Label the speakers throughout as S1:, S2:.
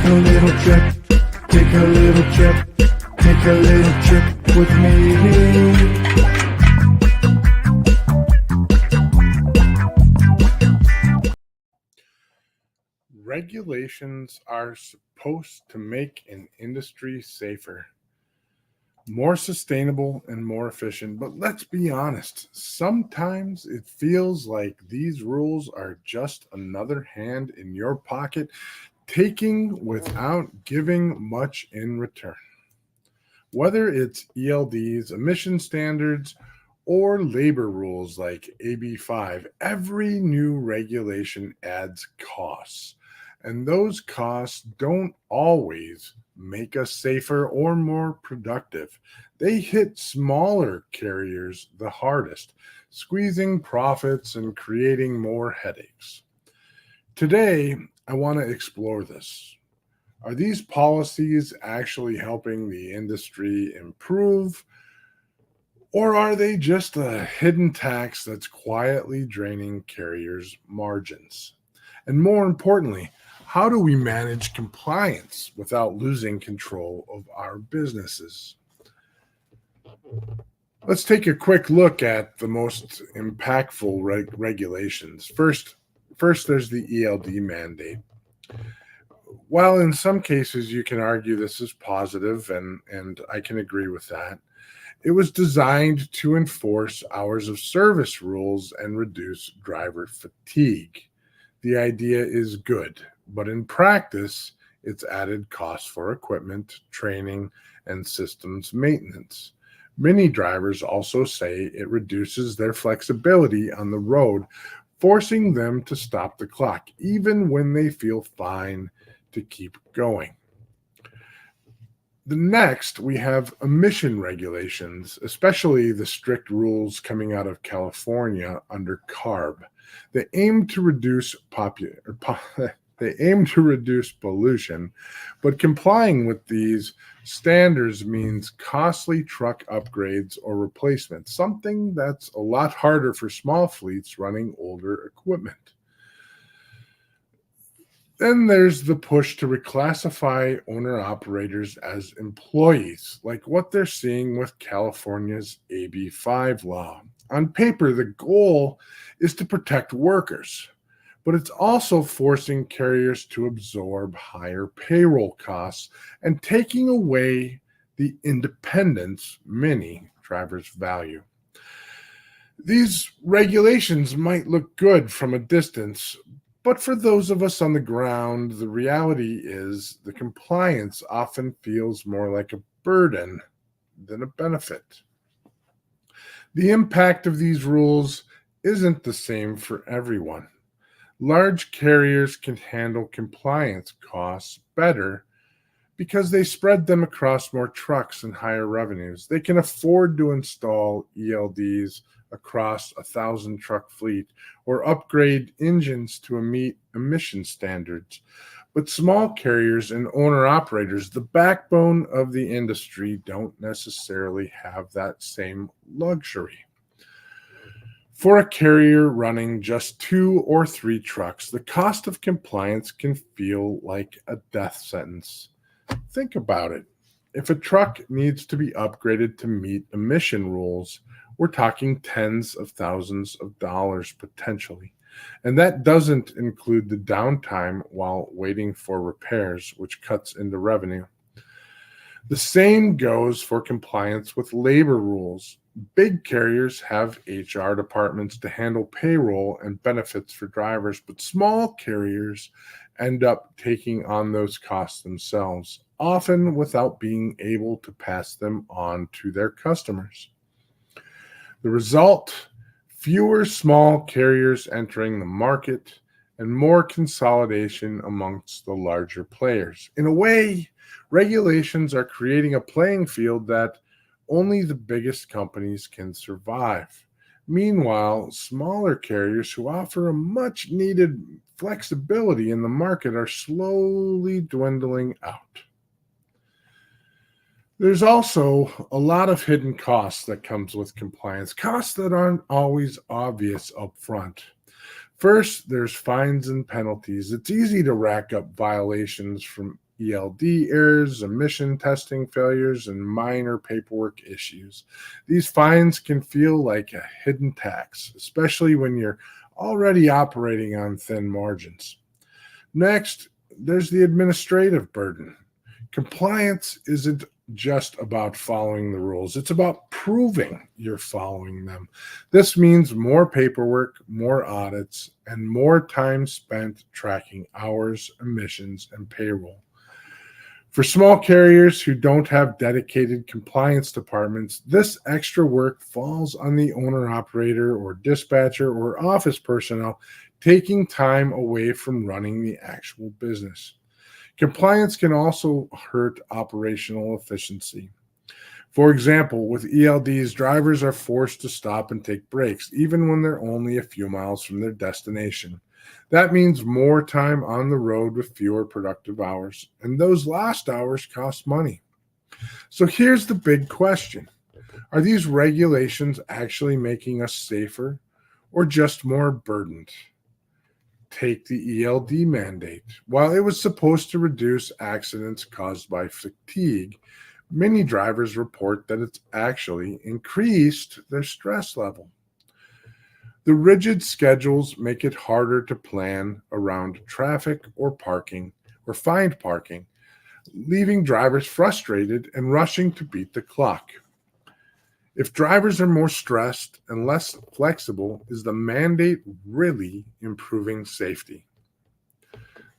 S1: a little trip, take a little trip, take a little trip with me.
S2: Regulations are supposed to make an industry safer, more sustainable, and more efficient. But let's be honest, sometimes it feels like these rules are just another hand in your pocket, taking without giving much in return. Whether it's ELDs, emission standards, or labor rules like AB5, every new regulation adds costs. And those costs don't always make us safer or more productive. They hit smaller carriers the hardest, squeezing profits and creating more headaches. Today, I want to explore this. Are these policies actually helping the industry improve, or are they just a hidden tax that's quietly draining carriers' margins? And more importantly, how do we manage compliance without losing control of our businesses? Let's take a quick look at the most impactful regulations. First, there's the ELD mandate. While in some cases you can argue this is positive, and I can agree with that, it was designed to enforce hours of service rules and reduce driver fatigue. The idea is good, but in practice, it's added costs for equipment, training, and systems maintenance. Many drivers also say it reduces their flexibility on the road, forcing them to stop the clock, even when they feel fine to keep going. The next, we have emission regulations, especially the strict rules coming out of California under CARB. They aim to reduce pollution, but complying with these standards means costly truck upgrades or replacements, something that's a lot harder for small fleets running older equipment. Then there's the push to reclassify owner-operators as employees, like what they're seeing with California's AB5 law. On paper, the goal is to protect workers, but it's also forcing carriers to absorb higher payroll costs and taking away the independence many drivers value. These regulations might look good from a distance, but for those of us on the ground, the reality is the compliance often feels more like a burden than a benefit. The impact of these rules isn't the same for everyone. Large carriers can handle compliance costs better because they spread them across more trucks and higher revenues. They can afford to install ELDs across 1,000 truck fleet or upgrade engines to meet emission standards. But small carriers and owner operators, the backbone of the industry, don't necessarily have that same luxury. For a carrier running just 2 or 3 trucks, the cost of compliance can feel like a death sentence. Think about it. If a truck needs to be upgraded to meet emission rules, we're talking tens of thousands of dollars potentially. And that doesn't include the downtime while waiting for repairs, which cuts into revenue. The same goes for compliance with labor rules. Big carriers have HR departments to handle payroll and benefits for drivers, but small carriers end up taking on those costs themselves, often without being able to pass them on to their customers. The result, fewer small carriers entering the market and more consolidation amongst the larger players. In a way, regulations are creating a playing field that only the biggest companies can survive. Meanwhile, smaller carriers who offer a much needed flexibility in the market are slowly dwindling out. There's also a lot of hidden costs that comes with compliance, costs that aren't always obvious up front. First, there's fines and penalties. It's easy to rack up violations from ELD errors, emission testing failures, and minor paperwork issues. These fines can feel like a hidden tax, especially when you're already operating on thin margins. Next, there's the administrative burden. Compliance isn't just about following the rules. It's about proving you're following them. This means more paperwork, more audits, and more time spent tracking hours, emissions, and payroll. For small carriers who don't have dedicated compliance departments, this extra work falls on the owner-operator or dispatcher or office personnel, taking time away from running the actual business. Compliance can also hurt operational efficiency. For example, with ELDs, drivers are forced to stop and take breaks, even when they're only a few miles from their destination. That means more time on the road with fewer productive hours, and those last hours cost money. So here's the big question. Are these regulations actually making us safer or just more burdened? Take the ELD mandate. While it was supposed to reduce accidents caused by fatigue, many drivers report that it's actually increased their stress level. The rigid schedules make it harder to plan around traffic or parking or find parking, leaving drivers frustrated and rushing to beat the clock. If drivers are more stressed and less flexible, is the mandate really improving safety?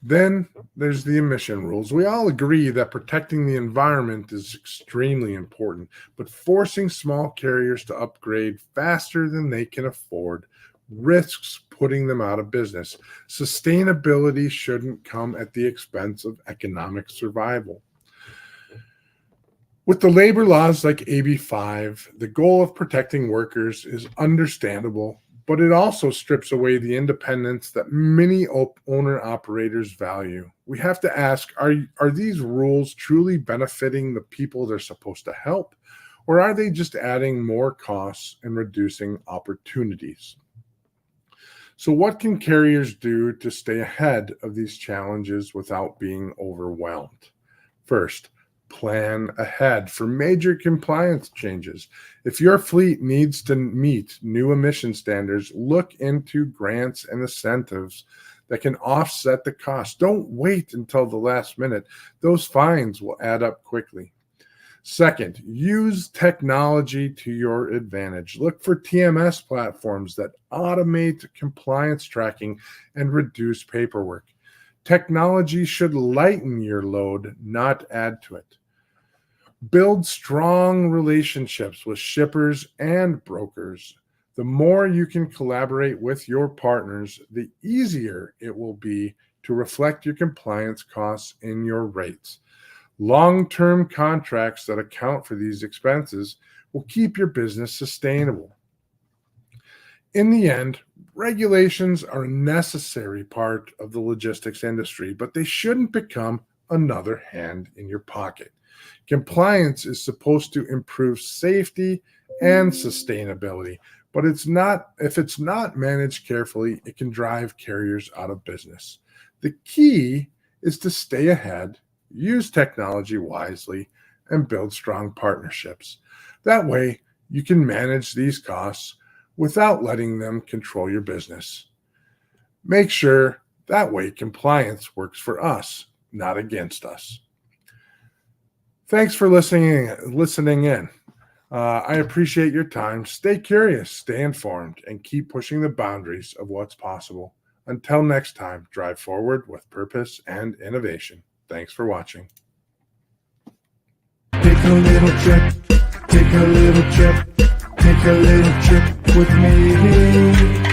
S2: Then there's the emission rules. We all agree that protecting the environment is extremely important, but forcing small carriers to upgrade faster than they can afford risks putting them out of business. Sustainability shouldn't come at the expense of economic survival. With the labor laws like AB5, the goal of protecting workers is understandable, but it also strips away the independence that many owner-operators value. We have to ask, are these rules truly benefiting the people they're supposed to help, or are they just adding more costs and reducing opportunities? So what can carriers do to stay ahead of these challenges without being overwhelmed? First, plan ahead for major compliance changes. If your fleet needs to meet new emission standards, look into grants and incentives that can offset the cost. Don't wait until the last minute. Those fines will add up quickly. Second, use technology to your advantage. Look for TMS platforms that automate compliance tracking and reduce paperwork. Technology should lighten your load, not add to it. Build strong relationships with shippers and brokers. The more you can collaborate with your partners, the easier it will be to reflect your compliance costs in your rates. Long-term contracts that account for these expenses will keep your business sustainable. In the end, regulations are a necessary part of the logistics industry, but they shouldn't become another hand in your pocket. Compliance is supposed to improve safety and sustainability, but if it's not managed carefully, it can drive carriers out of business. The key is to stay ahead, use technology wisely, and build strong partnerships. That way, you can manage these costs without letting them control your business. Make sure that way compliance works for us, not against us. Thanks for listening in. I appreciate your time. Stay curious, stay informed, and keep pushing the boundaries of what's possible. Until next time, drive forward with purpose and innovation. Thanks for watching.
S1: Take a little trip, take a little trip, take a little trip with me.